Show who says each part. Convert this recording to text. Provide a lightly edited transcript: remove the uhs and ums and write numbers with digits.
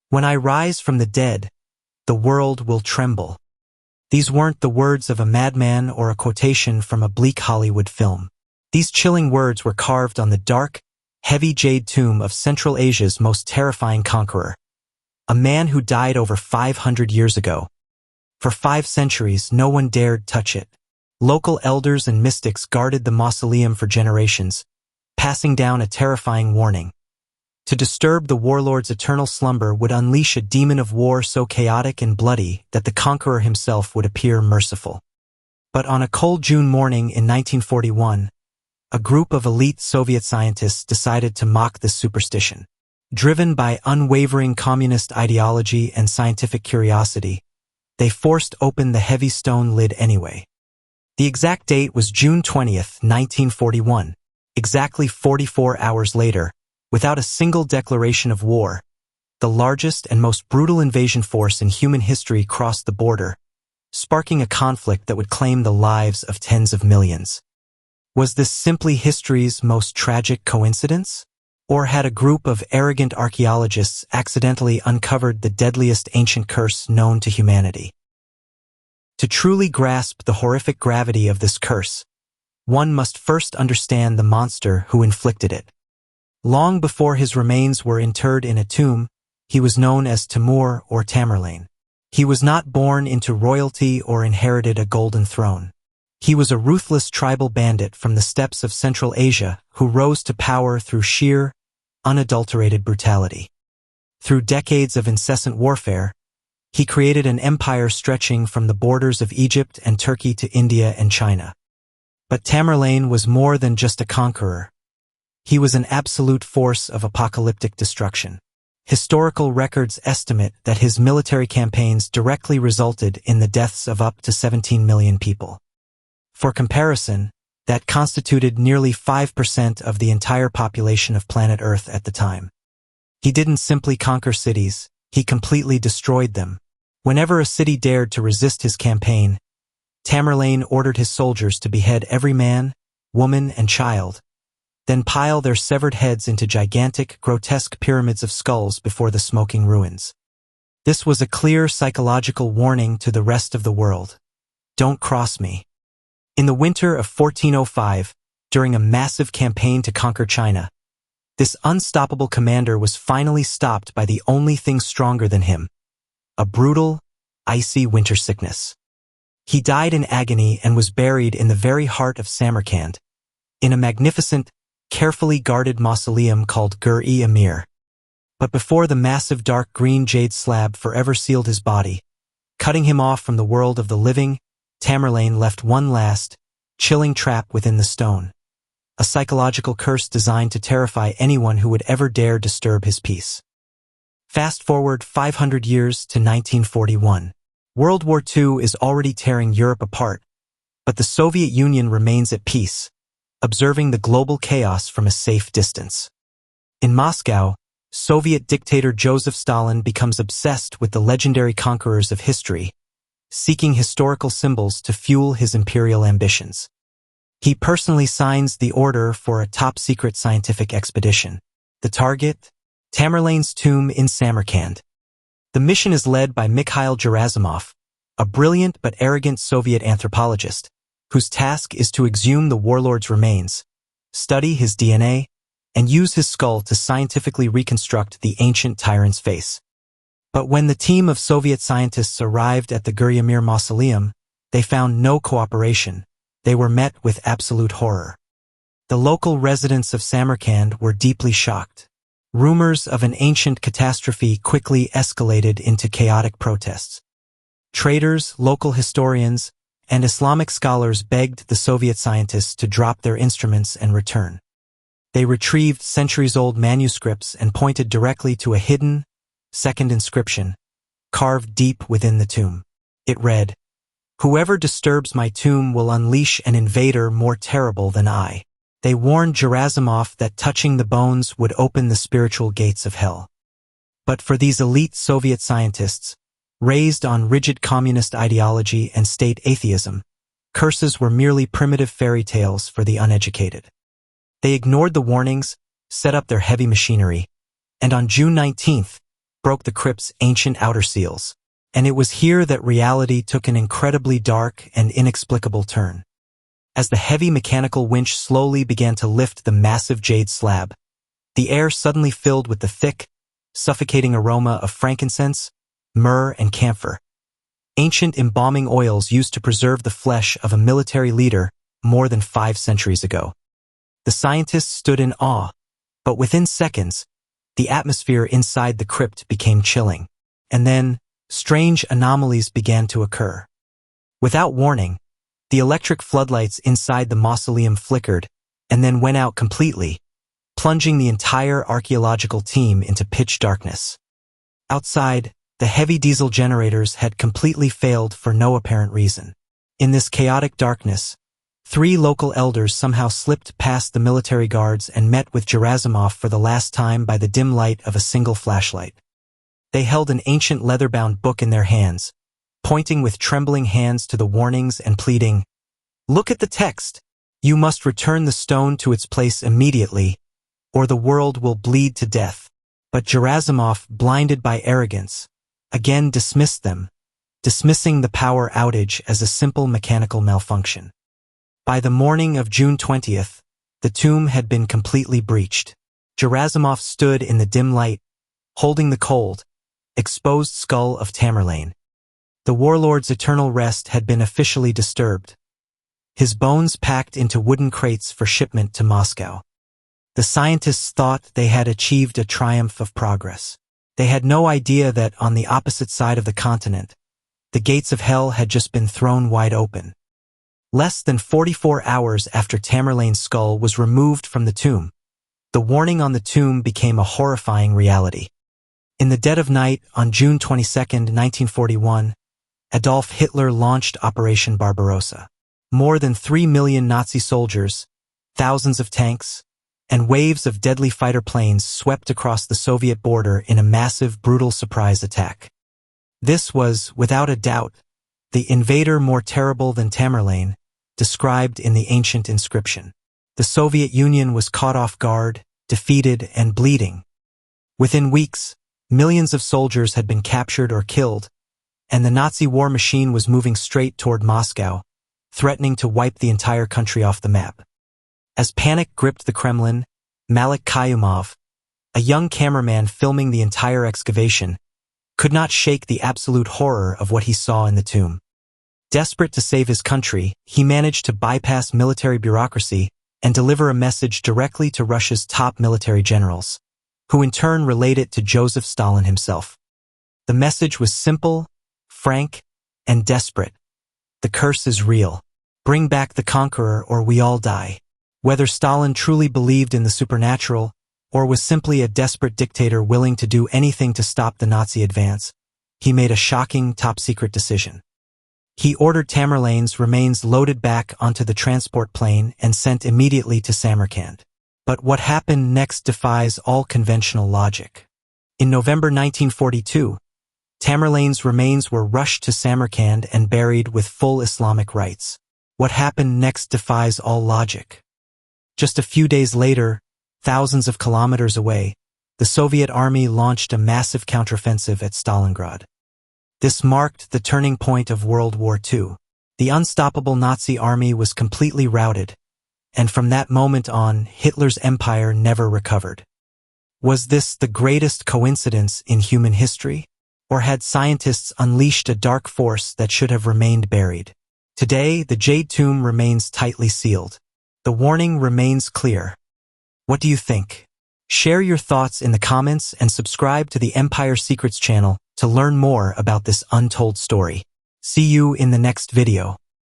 Speaker 1: When I rise from the dead, the world will tremble. These weren't the words of a madman or a quotation from a bleak Hollywood film. These chilling words were carved on the dark, heavy jade tomb of Central Asia's most terrifying conqueror, a man who died over 500 years ago. For 5 centuries, no one dared touch it. Local elders and mystics guarded the mausoleum for generations, passing down a terrifying warning. To disturb the warlord's eternal slumber would unleash a demon of war so chaotic and bloody that the conqueror himself would appear merciful. But on a cold June morning in 1941, a group of elite Soviet scientists decided to mock this superstition. Driven by unwavering communist ideology and scientific curiosity, they forced open the heavy stone lid anyway. The exact date was June 20th, 1941, exactly 44 hours later. Without a single declaration of war, the largest and most brutal invasion force in human history crossed the border, sparking a conflict that would claim the lives of tens of millions. Was this simply history's most tragic coincidence? Or had a group of arrogant archaeologists accidentally uncovered the deadliest ancient curse known to humanity? To truly grasp the horrific gravity of this curse, one must first understand the monster who inflicted it. Long before his remains were interred in a tomb, he was known as Timur or Tamerlane. He was not born into royalty or inherited a golden throne. He was a ruthless tribal bandit from the steppes of Central Asia who rose to power through sheer, unadulterated brutality. Through decades of incessant warfare, he created an empire stretching from the borders of Egypt and Turkey to India and China. But Tamerlane was more than just a conqueror. He was an absolute force of apocalyptic destruction. Historical records estimate that his military campaigns directly resulted in the deaths of up to 17 million people. For comparison, that constituted nearly 5% of the entire population of planet Earth at the time. He didn't simply conquer cities, he completely destroyed them. Whenever a city dared to resist his campaign, Tamerlane ordered his soldiers to behead every man, woman, and child, then pile their severed heads into gigantic, grotesque pyramids of skulls before the smoking ruins. This was a clear psychological warning to the rest of the world. Don't cross me. In the winter of 1405, during a massive campaign to conquer China, this unstoppable commander was finally stopped by the only thing stronger than him, a brutal, icy winter sickness. He died in agony and was buried in the very heart of Samarkand, in a magnificent, carefully guarded mausoleum called Gur-e-Amir. But before the massive dark green jade slab forever sealed his body, cutting him off from the world of the living, Tamerlane left one last, chilling trap within the stone, a psychological curse designed to terrify anyone who would ever dare disturb his peace. Fast forward 500 years to 1941. World War II is already tearing Europe apart, but the Soviet Union remains at peace, observing the global chaos from a safe distance. In Moscow, Soviet dictator Joseph Stalin becomes obsessed with the legendary conquerors of history, seeking historical symbols to fuel his imperial ambitions. He personally signs the order for a top-secret scientific expedition. The target? Tamerlane's tomb in Samarkand. The mission is led by Mikhail Gerasimov, a brilliant but arrogant Soviet anthropologist, whose task is to exhume the warlord's remains, study his DNA, and use his skull to scientifically reconstruct the ancient tyrant's face. But when the team of Soviet scientists arrived at the Gur-e-Amir mausoleum, they found no cooperation. They were met with absolute horror. The local residents of Samarkand were deeply shocked. Rumors of an ancient catastrophe quickly escalated into chaotic protests. Traders, local historians, and Islamic scholars begged the Soviet scientists to drop their instruments and return. They retrieved centuries-old manuscripts and pointed directly to a hidden, second inscription, carved deep within the tomb. It read, "Whoever disturbs my tomb will unleash an invader more terrible than I." They warned Gerasimov that touching the bones would open the spiritual gates of hell. But for these elite Soviet scientists, raised on rigid communist ideology and state atheism, curses were merely primitive fairy tales for the uneducated. They ignored the warnings, set up their heavy machinery, and on June 19th, broke the crypt's ancient outer seals. And it was here that reality took an incredibly dark and inexplicable turn. As the heavy mechanical winch slowly began to lift the massive jade slab, the air suddenly filled with the thick, suffocating aroma of frankincense, myrrh, and camphor, ancient embalming oils used to preserve the flesh of a military leader more than 5 centuries ago. The scientists stood in awe, but within seconds, the atmosphere inside the crypt became chilling, and then strange anomalies began to occur. Without warning, the electric floodlights inside the mausoleum flickered and then went out completely, plunging the entire archaeological team into pitch darkness. Outside, the heavy diesel generators had completely failed for no apparent reason. In this chaotic darkness, 3 local elders somehow slipped past the military guards and met with Gerasimov for the last time by the dim light of a single flashlight. They held an ancient leather-bound book in their hands, pointing with trembling hands to the warnings and pleading, "Look at the text. You must return the stone to its place immediately, or the world will bleed to death." But Gerasimov, blinded by arrogance, again dismissed them, dismissing the power outage as a simple mechanical malfunction. By the morning of June 20th, the tomb had been completely breached. Gerasimov stood in the dim light, holding the cold, exposed skull of Tamerlane. The warlord's eternal rest had been officially disturbed, his bones packed into wooden crates for shipment to Moscow. The scientists thought they had achieved a triumph of progress. They had no idea that on the opposite side of the continent, the gates of hell had just been thrown wide open. Less than 44 hours after Tamerlane's skull was removed from the tomb, the warning on the tomb became a horrifying reality. In the dead of night on June 22, 1941, Adolf Hitler launched Operation Barbarossa. More than 3 million Nazi soldiers, thousands of tanks, and waves of deadly fighter planes swept across the Soviet border in a massive, brutal surprise attack. This was, without a doubt, the invader more terrible than Tamerlane, described in the ancient inscription. The Soviet Union was caught off guard, defeated, and bleeding. Within weeks, millions of soldiers had been captured or killed, and the Nazi war machine was moving straight toward Moscow, threatening to wipe the entire country off the map. As panic gripped the Kremlin, Malik Kayumov, a young cameraman filming the entire excavation, could not shake the absolute horror of what he saw in the tomb. Desperate to save his country, he managed to bypass military bureaucracy and deliver a message directly to Russia's top military generals, who in turn relayed it to Joseph Stalin himself. The message was simple, frank, and desperate. The curse is real. Bring back the conqueror or we all die. Whether Stalin truly believed in the supernatural, or was simply a desperate dictator willing to do anything to stop the Nazi advance, he made a shocking, top-secret decision. He ordered Tamerlane's remains loaded back onto the transport plane and sent immediately to Samarkand. But what happened next defies all conventional logic. In November 1942, Tamerlane's remains were rushed to Samarkand and buried with full Islamic rites. What happened next defies all logic. Just a few days later, thousands of kilometers away, the Soviet army launched a massive counteroffensive at Stalingrad. This marked the turning point of World War II. The unstoppable Nazi army was completely routed, and from that moment on, Hitler's empire never recovered. Was this the greatest coincidence in human history? Or had scientists unleashed a dark force that should have remained buried? Today, the Jade Tomb remains tightly sealed. The warning remains clear. What do you think? Share your thoughts in the comments and subscribe to the Empire Secrets channel to learn more about this untold story. See you in the next video.